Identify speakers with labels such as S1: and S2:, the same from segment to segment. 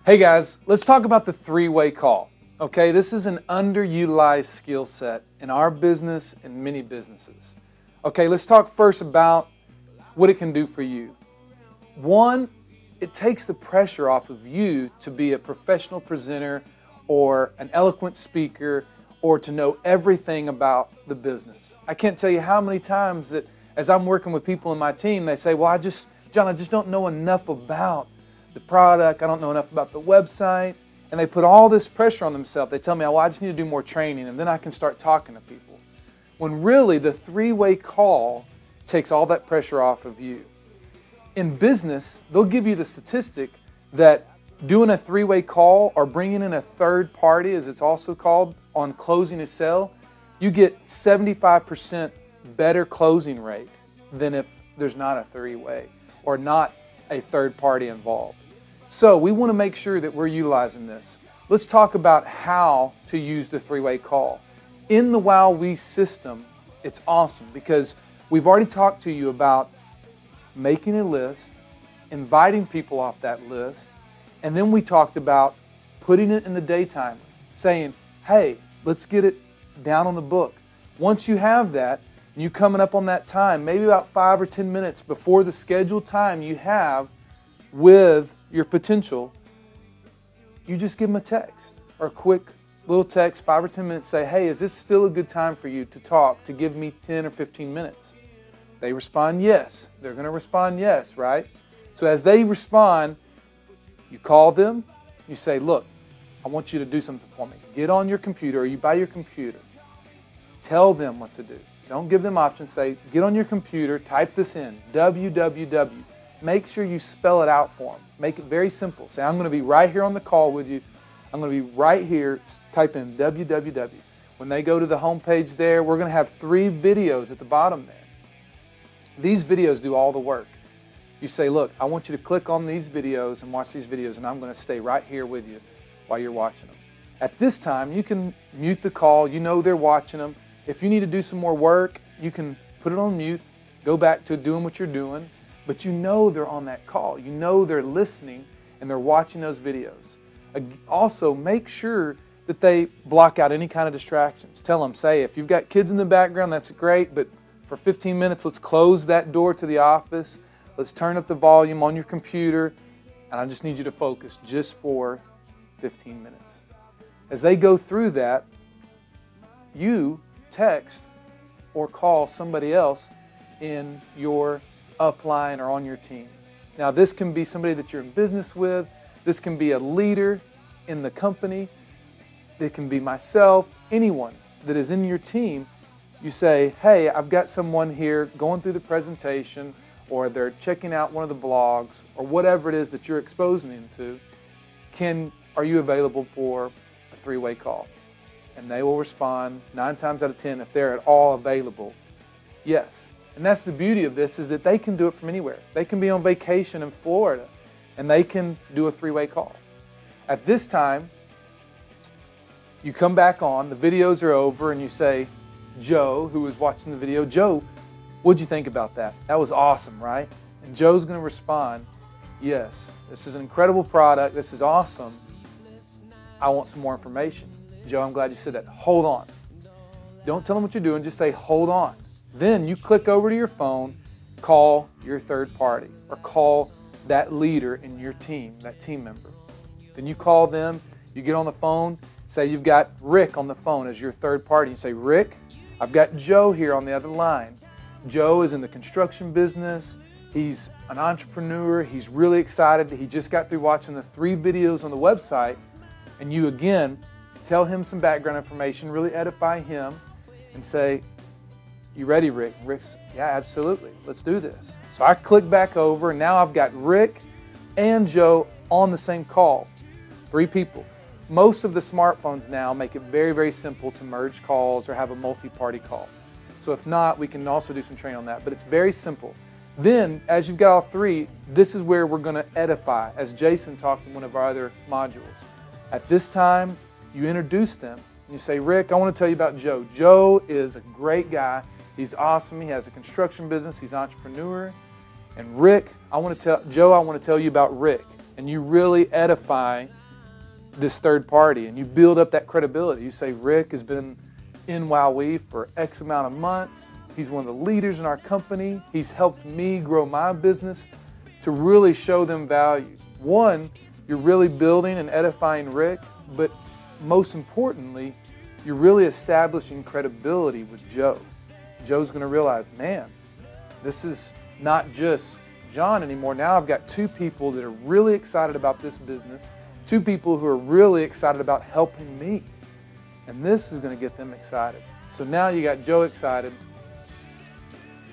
S1: Hey guys, let's talk about the three-way call. Okay, this is an underutilized skill set in our business and many businesses. Okay, let's talk first about what it can do for you. One, it takes the pressure off of you to be a professional presenter or an eloquent speaker or to know everything about the business. I can't tell you how many times that as I'm working with people in my team, they say, well, John, I just don't know enough about the product, I don't know enough about the website, and they put all this pressure on themselves. They tell me, well, I just need to do more training, and then I can start talking to people. When really the three-way call takes all that pressure off of you. In business, they'll give you the statistic that doing a three-way call or bringing in a third party, as it's also called, on closing a sale, you get 75% better closing rate than if there's not a three-way or not a third party involved. So we want to make sure that we're utilizing this. Let's talk about how to use the three-way call. In the WowWe system, it's awesome because we've already talked to you about making a list, inviting people off that list, and then we talked about putting it in the daytime, saying, hey, let's get it down on the book. Once you have that, and you coming up on that time, maybe about 5 or 10 minutes before the scheduled time you have with your potential, you just give them a text or a quick little text, 5 or 10 minutes, say, hey, is this still a good time for you to talk, to give me 10 or 15 minutes? They respond yes. They're going to respond yes, right? So as they respond, you call them, you say, look, I want you to do something for me. Get on your computer or you buy your computer. Tell them what to do. Don't give them options. Say, get on your computer, type this in, www. Make sure you spell it out for them. Make it very simple. Say, I'm going to be right here on the call with you. I'm going to be right here. Type in www. When they go to the home page there, we're going to have 3 videos at the bottom there. These videos do all the work. You say, look, I want you to click on these videos and watch these videos, and I'm going to stay right here with you while you're watching them. At this time, you can mute the call. You know they're watching them. If you need to do some more work, you can put it on mute, go back to doing what you're doing, but you know they're on that call. You know they're listening and they're watching those videos. Also, make sure that they block out any kind of distractions. Tell them, say, if you've got kids in the background, that's great, but for 15 minutes, let's close that door to the office. Let's turn up the volume on your computer, and I just need you to focus just for 15 minutes. As they go through that, you text or call somebody else in your upline or on your team. Now this can be somebody that you're in business with, this can be a leader in the company, it can be myself, anyone that is in your team. You say, hey, I've got someone here going through the presentation, or they're checking out one of the blogs, or whatever it is that you're exposing them to. Are you available for a three-way call? And they will respond 9 times out of 10 if they're at all available, yes. And that's the beauty of this, is that they can do it from anywhere. They can be on vacation in Florida and they can do a three-way call. At this time, you come back on, the videos are over, and you say, Joe, who was watching the video, Joe, what'd you think about that? That was awesome, right? And Joe's going to respond, yes, this is an incredible product, this is awesome, I want some more information. Joe, I'm glad you said that. Hold on. Don't tell them what you're doing, just say, hold on. Then you click over to your phone, call your third party, or call that leader in your team, that team member. Then you call them, you get on the phone, say you've got Rick on the phone as your third party. You say, Rick, I've got Joe here on the other line. Joe is in the construction business. He's an entrepreneur. He's really excited. He just got through watching the 3 videos on the website. And you, again, tell him some background information, really edify him, and say, you ready, Rick? Rick's, yeah, absolutely. Let's do this. So I click back over, and now I've got Rick and Joe on the same call. 3 people. Most of the smartphones now make it very, very simple to merge calls or have a multi-party call. So if not, we can also do some training on that, but it's very simple. Then, as you've got all 3, this is where we're going to edify, as Jason talked in one of our other modules. At this time, you introduce them, and you say, Rick, I want to tell you about Joe. Joe is a great guy. He's awesome. He has a construction business. He's an entrepreneur. And Rick, Joe, I want to tell you about Rick. And you really edify this third party and you build up that credibility. You say, Rick has been in Wowee for X amount of months. He's one of the leaders in our company. He's helped me grow my business, to really show them value. One, you're really building and edifying Rick, but most importantly, you're really establishing credibility with Joe. Joe's going to realize, man, this is not just John anymore. Now I've got two people that are really excited about this business, two people who are really excited about helping me. And this is going to get them excited. So now you got Joe excited.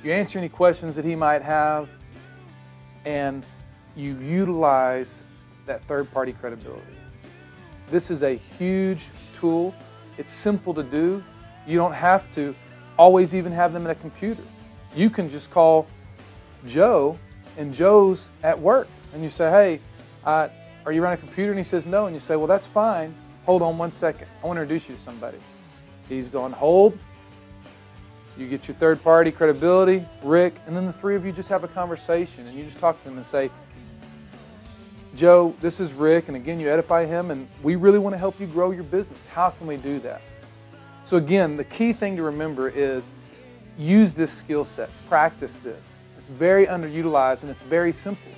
S1: You answer any questions that he might have, and you utilize that third-party credibility. This is a huge tool. It's simple to do. You don't have to always even have them in a computer. You can just call Joe, and Joe's at work, and you say, hey, are you around a computer? And he says no, and you say, well, that's fine. Hold on one second. I want to introduce you to somebody. He's on hold. You get your third-party credibility, Rick, and then the three of you just have a conversation, and you just talk to them and say, Joe, this is Rick, and again, you edify him, and we really want to help you grow your business. How can we do that? So again, the key thing to remember is use this skill set. Practice this. It's very underutilized, and it's very simple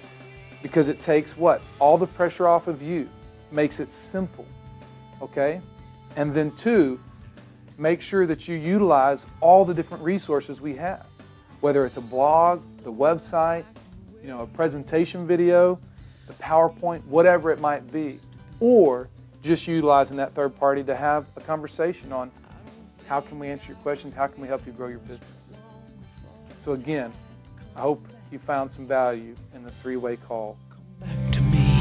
S1: because it takes what? All the pressure off of you. Makes it simple, okay? And then two, make sure that you utilize all the different resources we have, whether it's a blog, the website, a presentation video, the PowerPoint, whatever it might be, or just utilizing that third party to have a conversation on how can we answer your questions, how can we help you grow your business. So again, I hope you found some value in the three-way call.
S2: Come back to me.